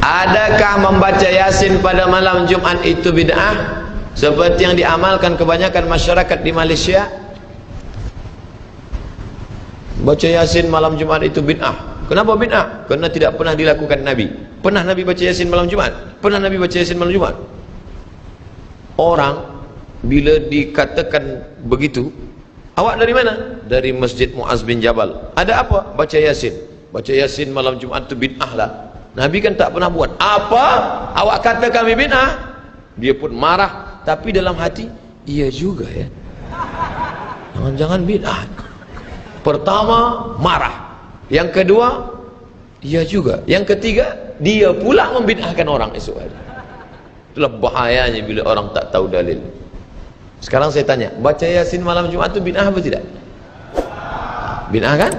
Adakah membaca Yasin pada malam Jumat itu bid'ah seperti yang diamalkan kebanyakan masyarakat di Malaysia? Baca Yasin malam Jumat itu bid'ah. Kenapa bid'ah? Karena tidak pernah dilakukan Nabi. Pernah Nabi baca Yasin malam Jumat? Pernah Nabi baca Yasin malam Jumat? Orang bila dikatakan begitu, awak dari mana? Dari Masjid Muaz bin Jabal. Ada apa? Baca Yasin. Baca Yasin malam Jumat itu bid'ah lah. Nabi kan tak pernah buat. Apa? Awak kata kami bid'ah? Dia pun marah, tapi dalam hati, iya juga ya. Jangan-jangan bid'ah. Pertama, marah. Yang kedua, iya juga. Yang ketiga, dia pula membid'ahkan orang esok hari. Itulah bahayanya bila orang tak tahu dalil. Sekarang saya tanya, baca Yasin malam Jumat itu bid'ah apa tidak? Bid'ah kan?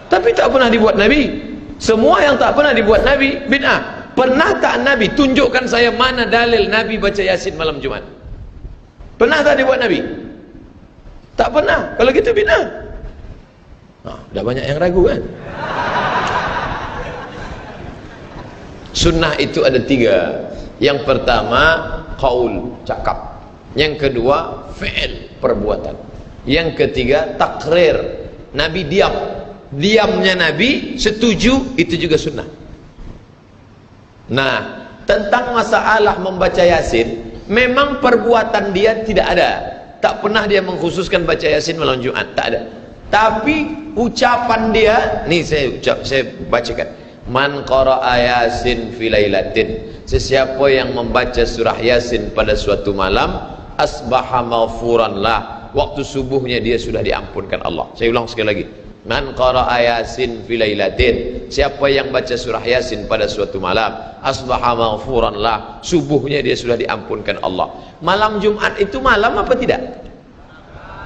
Tapi tak pernah dibuat Nabi. Semua yang tak pernah dibuat Nabi bid'ah. Pernah tak Nabi tunjukkan saya mana dalil Nabi baca Yasin malam Jumat? Pernah tak dibuat Nabi? Tak pernah. Kalau gitu bid'ah. Dah banyak yang ragu kan? Sunnah itu ada 3. Yang pertama qaul, cakap. Yang kedua fi'il, perbuatan. Yang ketiga takrir, Nabi diam. Diamnya Nabi setuju, itu juga sunnah. Nah, tentang masalah membaca Yasin, memang perbuatan dia tidak ada. Tak pernah dia mengkhususkan baca Yasin malam Jumat, tak ada. Tapi ucapan dia, nih saya bacakan. Man qara'a Yasin fi lailatin, sesiapa yang membaca surah Yasin pada suatu malam, asbaha maghfuran lah, waktu subuhnya dia sudah diampunkan Allah. Saya ulang sekali lagi. Man qara'a Yasin fi lailatin, siapa yang baca surah Yasin pada suatu malam, asbaha maghfuran lah, subuhnya dia sudah diampunkan Allah. Malam Jumat itu malam apa tidak?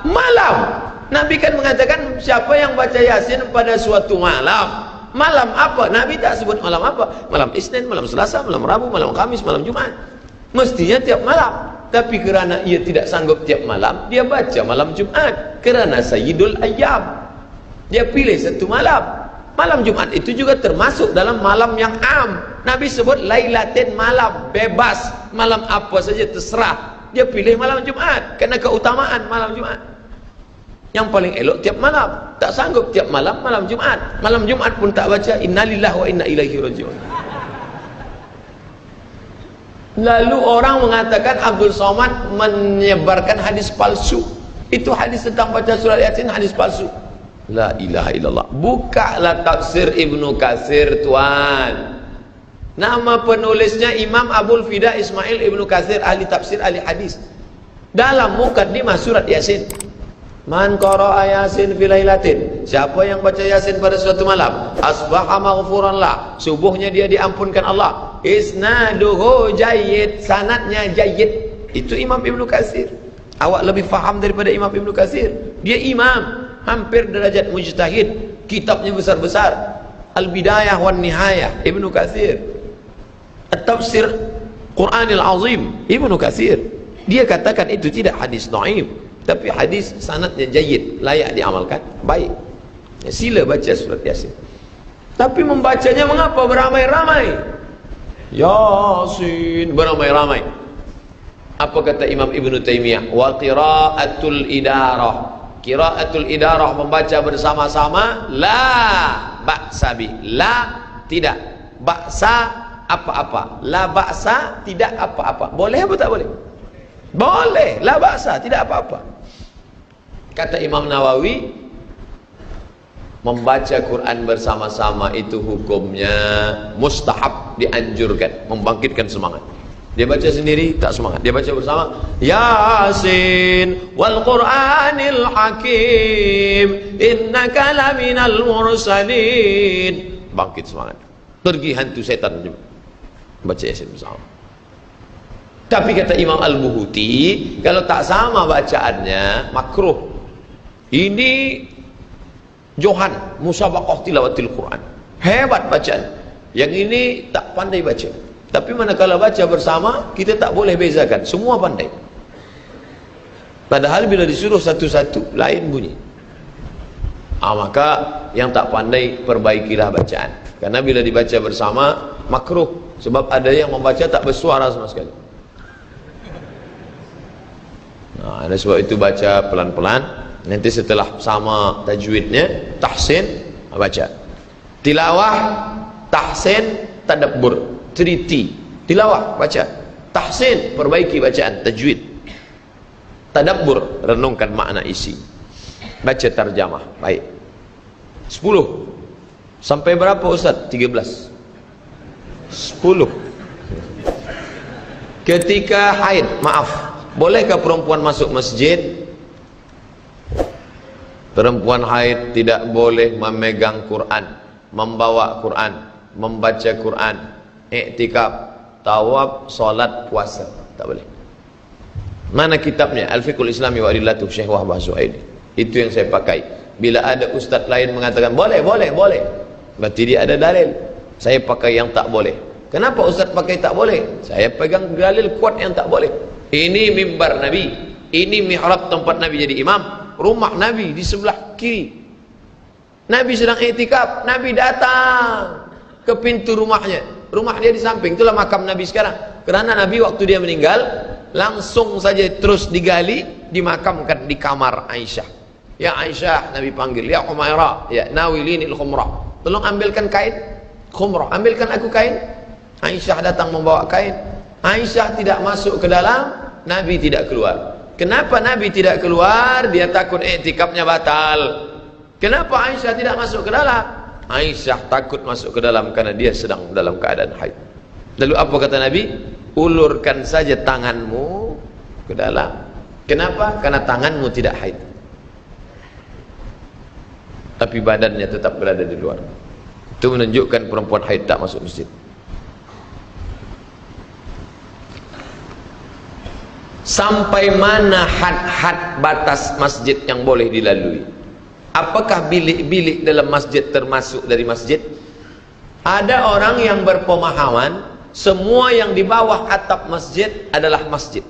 Malam. Nabi kan mengatakan siapa yang baca Yasin pada suatu malam. Malam apa? Nabi tak sebut malam apa. Malam Isnin, malam Selasa, malam Rabu, malam Kamis, malam Jumat. Mestinya tiap malam. Tapi kerana ia tidak sanggup tiap malam, dia baca malam Jumat. Kerana Sayyidul Ayyam, dia pilih satu malam. Malam Jumat itu juga termasuk dalam malam yang am. Nabi sebut lailatin, malam bebas, malam apa saja terserah. Dia pilih malam Jumat kerana keutamaan malam Jumat. Yang paling elok tiap malam. Tak sanggup tiap malam, malam Jumat. Malam Jumat pun tak baca innalillahi wa inna ilaihi raji'un. Lalu orang mengatakan Abdul Somad menyebarkan hadis palsu. Itu hadis tentang baca surat Yasin, hadis palsu. La ilaha illallah. Bukalah tafsir Ibnu Katsir tuan. Nama penulisnya Imam Abul Fida Ismail Ibnu Katsir, ahli tafsir, ahli hadis. Dalam mukaddimah surat Yasin, man qara'a Yasin fi lailatin, siapa yang baca Yasin pada suatu malam, asbaha maghfuran lah, subuhnya dia diampunkan Allah. Isnaduhu jayyid, sanadnya jayyid. Itu Imam Ibnu Katsir. Awak lebih faham daripada Imam Ibnu Katsir. Dia imam, hampir derajat mujtahid, kitabnya besar-besar. Al-Bidayah wan Nihayah Ibnu Katsir, At-Tafsir Quranil Azim Ibnu Katsir. Dia katakan itu tidak hadis dhaif, tapi hadis sanadnya jayyid, layak diamalkan, baik. Sila baca surat Yasin. Tapi membacanya mengapa beramai-ramai? Yasin beramai-ramai. Apa kata Imam Ibnu Taimiyah? Wa qiraatul idarah, qiraatul idarah, membaca bersama-sama, la ba'sa bi, la tidak, ba'sa apa-apa, la ba'sa tidak apa-apa. Boleh apa tak boleh? Boleh, la ba'sa tidak apa-apa. Kata Imam Nawawi, membaca Quran bersama-sama itu hukumnya mustahab, dianjurkan, membangkitkan semangat. Dia baca sendiri tak semangat, dia baca bersama, Yasin wal Qur'anil Hakim innaka laminal mursalin, bangkit semangat, pergi hantu setan baca Yasin bersama. Tapi kata Imam Al-Buhuti, kalau tak sama bacaannya makruh. Ini Johan musabaqah tilawatil Quran, hebat bacaan. Yang ini tak pandai baca. Tapi manakala baca bersama, kita tak boleh bezakan, semua pandai. Padahal bila disuruh satu-satu, lain bunyi. Maka yang tak pandai, perbaikilah bacaan. Karena bila dibaca bersama makruh, sebab ada yang membaca tak bersuara sama sekali. Nah, oleh sebab itu baca pelan-pelan. Nanti setelah sama tajwidnya, tahsin, baca. Tilawah, tahsin, tadabbur, 3T. Tilawah, baca. Tahsin, perbaiki bacaan, tajwid. Tadabbur, renungkan makna isi. Baca tarjamah, baik. 10. Sampai berapa Ustaz? 13. 10. Ketika haid, maaf, bolehkah perempuan masuk masjid? Perempuan haid tidak boleh memegang Quran, membawa Quran, membaca Quran, iktikaf, tawaf, solat, puasa. Tak boleh. Mana kitabnya? Al-Fiqhul Islami wa Adillatuh Syekh Wahbah Zuhaili. Itu yang saya pakai. Bila ada ustaz lain mengatakan boleh, berarti dia ada dalil. Saya pakai yang tak boleh. Kenapa ustaz pakai tak boleh? Saya pegang dalil kuat yang tak boleh. Ini mimbar Nabi, ini mihrab tempat Nabi jadi imam, rumah Nabi di sebelah kiri. Nabi sedang iktikaf, Nabi datang ke pintu rumahnya. Rumah dia di samping, itulah makam Nabi sekarang. Kerana Nabi waktu dia meninggal, langsung saja terus digali, dimakamkan di kamar Aisyah. Ya Aisyah, Nabi panggil, ya Umairah, ya nawilinil khumrah. Tolong ambilkan kain khumrah, ambilkan aku kain. Aisyah datang membawa kain. Aisyah tidak masuk ke dalam, Nabi tidak keluar. Kenapa Nabi tidak keluar? Dia takut iktikafnya batal. Kenapa Aisyah tidak masuk ke dalam? Aisyah takut masuk ke dalam karena dia sedang dalam keadaan haid. Lalu apa kata Nabi? Ulurkan saja tanganmu ke dalam. Kenapa? Karena tanganmu tidak haid, tapi badannya tetap berada di luar. Itu menunjukkan perempuan haid tak masuk masjid. Sampai mana had-had batas masjid yang boleh dilalui? Apakah bilik-bilik dalam masjid termasuk dari masjid? Ada orang yang berpemahaman semua yang di bawah atap masjid adalah masjid.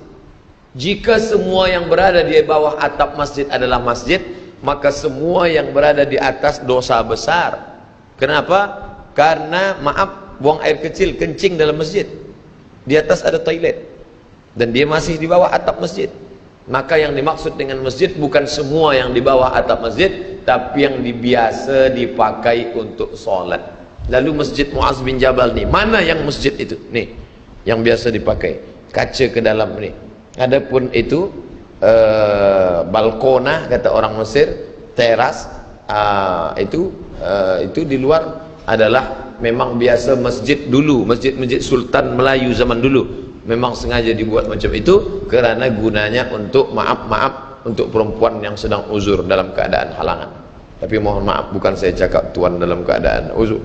Jika semua yang berada di bawah atap masjid adalah masjid, maka semua yang berada di atas dosa besar. Kenapa? Karena maaf, buang air kecil, kencing dalam masjid, di atas ada toilet, dan dia masih di bawah atap masjid. Maka yang dimaksud dengan masjid bukan semua yang di bawah atap masjid, tapi yang biasa dipakai untuk solat. Lalu masjid Muaz bin Jabal ni, mana yang masjid itu? Nih, yang biasa dipakai, kaca ke dalam ni. Adapun itu balkona kata orang Mesir, teras, itu di luar adalah memang biasa masjid dulu, masjid-masjid Sultan Melayu zaman dulu memang sengaja dibuat macam itu kerana gunanya untuk maaf untuk perempuan yang sedang uzur dalam keadaan halangan. Tapi mohon maaf, bukan saya cakap tuan dalam keadaan uzur,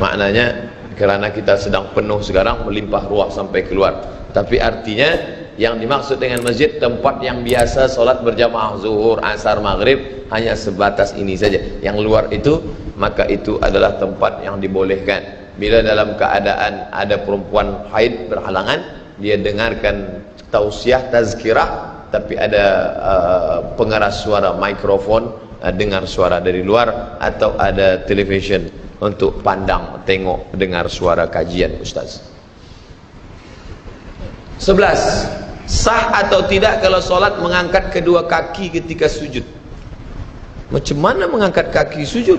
maknanya kerana kita sedang penuh sekarang, melimpah ruah sampai keluar. Tapi artinya yang dimaksud dengan masjid tempat yang biasa solat berjamaah zuhur, asar, maghrib, hanya sebatas ini saja. Yang luar itu, maka itu adalah tempat yang dibolehkan. Bila dalam keadaan ada perempuan haid berhalangan, dia dengarkan tausiah, tazkirah, tapi ada pengeras suara mikrofon, dengar suara dari luar, atau ada television untuk pandang, tengok, dengar suara kajian ustaz. 11. Sah atau tidak kalau solat mengangkat kedua kaki ketika sujud? Macam mana mengangkat kaki sujud?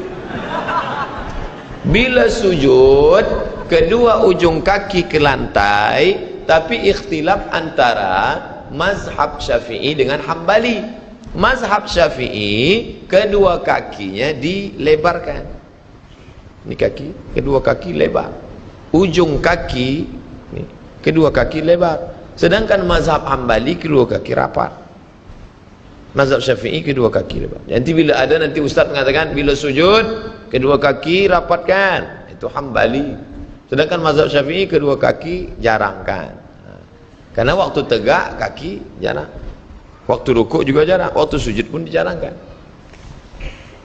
Bila sujud, kedua ujung kaki ke lantai, tapi ikhtilaf antara mazhab Syafi'i dengan Hambali. Mazhab Syafi'i, kedua kakinya dilebarkan. Ini kaki, kedua kaki lebar. Ujung kaki, ini, kedua kaki lebar. Sedangkan mazhab Hambali, kedua kaki rapat. Mazhab Syafi'i, kedua kaki lebar. Nanti bila ada, nanti ustaz mengatakan bila sujud kedua kaki rapatkan, itu Hambali. Sedangkan mazhab Syafi'i kedua kaki jarangkan. Karena waktu tegak kaki jarang, waktu rukuk juga jarang, waktu sujud pun dijarangkan.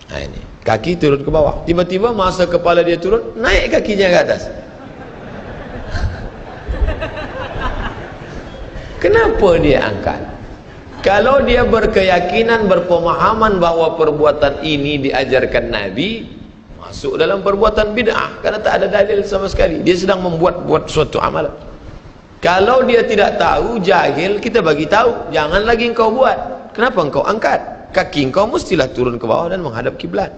Nah ini, kaki turun ke bawah, tiba-tiba masa kepala dia turun, naik kakinya ke atas. Kenapa dia angkat? Kalau dia berkeyakinan, berpemahaman bahawa perbuatan ini diajarkan Nabi, masuk dalam perbuatan bid'ah karena tak ada dalil sama sekali. Dia sedang membuat suatu amalan. Kalau dia tidak tahu, jahil, kita bagi tahu, jangan lagi engkau buat. Kenapa engkau angkat? Kaki engkau mestilah turun ke bawah dan menghadap kiblat.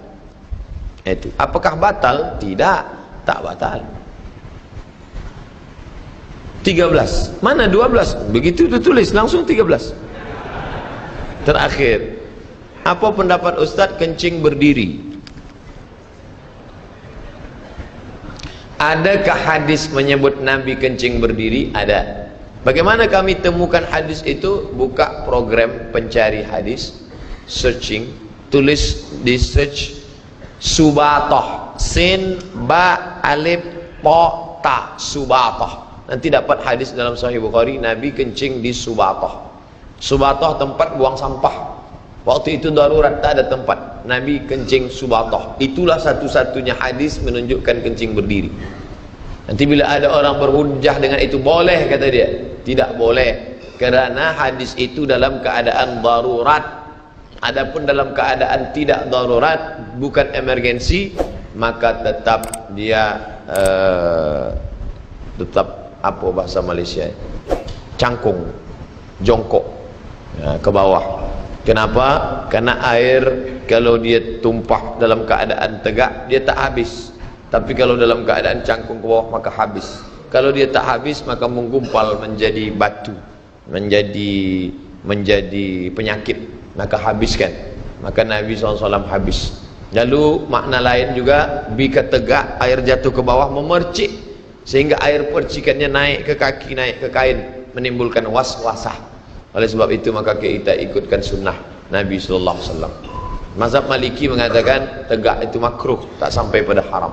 Itu. Apakah batal? Tidak, tak batal. 13. Mana 12? Begitu ditulis langsung 13. Terakhir, apa pendapat Ustaz kencing berdiri? Adakah hadis menyebut Nabi kencing berdiri? Ada. Bagaimana kami temukan hadis itu? Buka program pencari hadis, searching, tulis di search Subatoh, sin ba alif po ta, Subatoh. Nanti dapat hadis dalam Sahih Bukhari, Nabi kencing di Subatoh. Subatoh tempat buang sampah. Waktu itu darurat, tak ada tempat. Nabi kencing Subatoh. Itulah satu-satunya hadis menunjukkan kencing berdiri. Nanti bila ada orang berhujjah dengan itu, boleh kata dia. Tidak boleh, kerana hadis itu dalam keadaan darurat. Adapun dalam keadaan tidak darurat, bukan emergensi, maka tetap dia tetap apa bahasa Malaysia, cangkung, jongkok ke bawah. Kenapa? Karena air kalau dia tumpah dalam keadaan tegak, dia tak habis. Tapi kalau dalam keadaan cangkung ke bawah, maka habis. Kalau dia tak habis, maka menggumpal menjadi batu, menjadi penyakit, maka habiskan. Maka Nabi SAW habis. Lalu makna lain juga, bika tegak, air jatuh ke bawah, memercik, sehingga air percikannya naik ke kaki, naik ke kain, menimbulkan waswasah. Oleh sebab itu maka kita ikutkan sunnah Nabi SAW. Mazhab Maliki mengatakan tegak itu makruh, tak sampai pada haram.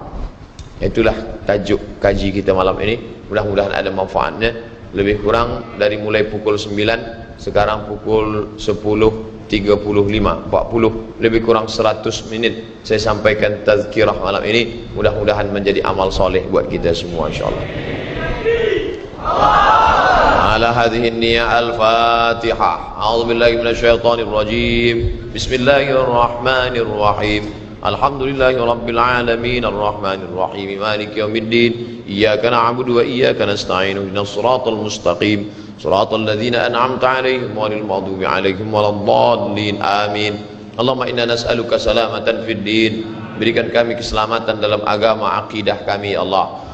Itulah tajuk kaji kita malam ini. Mudah-mudahan ada manfaatnya. Lebih kurang dari mulai pukul 9, sekarang pukul 10.35, 40, lebih kurang 100 minit saya sampaikan tazkirah malam ini. Mudah-mudahan menjadi amal soleh buat kita semua, insyaAllah. Ala hadhihi niyyah al-Fatihah. A'udzubillahi minasyaitonir rajim. Bismillahirrahmanirrahim. Alhamdulillahi rabbil alamin arrahmanir rahim maliki yaumiddin. Iyyaka na'budu wa iyyaka nasta'in. Ihdinas siratal mustaqim. Siratal ladzina an'amta 'alaihim ghairil maghdubi 'alaihim waladdallin. Amin. Allahumma inna nas'aluka salamatan fid din. Berikan kami keselamatan dalam agama, akidah kami, Allah.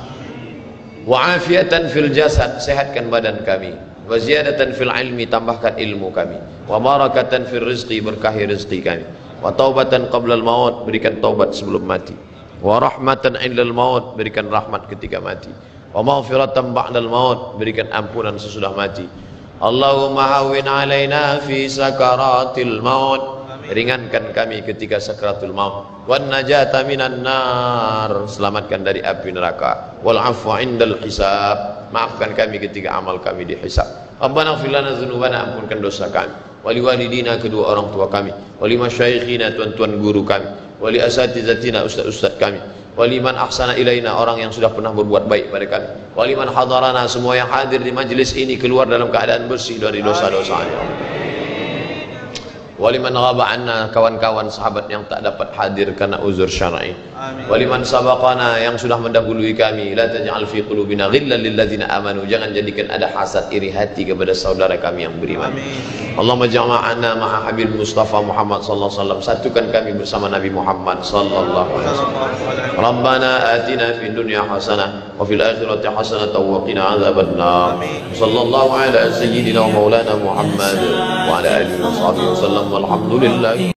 Wa afiatan fil jasad, sehatkan badan kami. Wa ziyadatan fil ilmi, tambahkan ilmu kami. Wa barakatan fil rizqi, berkahi rezeki kami. Wa taubatan qabla al-maut, berikan taubat sebelum mati. Wa rahmatan 'indal maut, berikan rahmat ketika mati. Wa maghfiratan ba'dal maut, berikan ampunan sesudah mati. Allahumma hawwin 'alaina fi sakaratil maut, ringankan kami ketika sakratul maut. Wan najata minan nar, selamatkan dari api neraka. Wal 'afwa 'indal hisab, maafkan kami ketika amal kami dihisab. Rabbana ighfir lana dzunubana, ampunkan dosa kami. Wali walidina, kedua orang tua kami. Wali masyaikhina, tuan-tuan guru kami. Wali asatizatina, ustaz-ustaz kami. Wali man ahsana ilaina, orang yang sudah pernah berbuat baik pada kami. Wali man hadarana, semua yang hadir di majlis ini keluar dalam keadaan bersih dari dosa-dosanya. Waliman ghaba anna, kawan-kawan sahabat yang tak dapat hadir karena uzur syar'i. Waliman sabaqana, yang sudah mendahului kami. La taj'al fi qulubina ghillan lil ladzina amanu, jangan jadikan ada hasad iri hati kepada saudara kami yang beriman. Allahumma jama'ana ma'a Habib Mustafa Muhammad sallallahu alaihi wasallam, satukan kami bersama Nabi Muhammad sallallahu alaihi wasallam. Rabbana atina fid dunya hasanah wa fil akhirati hasanah wa qina adzabannar. Sallallahu ala sayyidina wa maulana Muhammad wa ala alihi wa sahbihi wasallam. Walhamdulillah.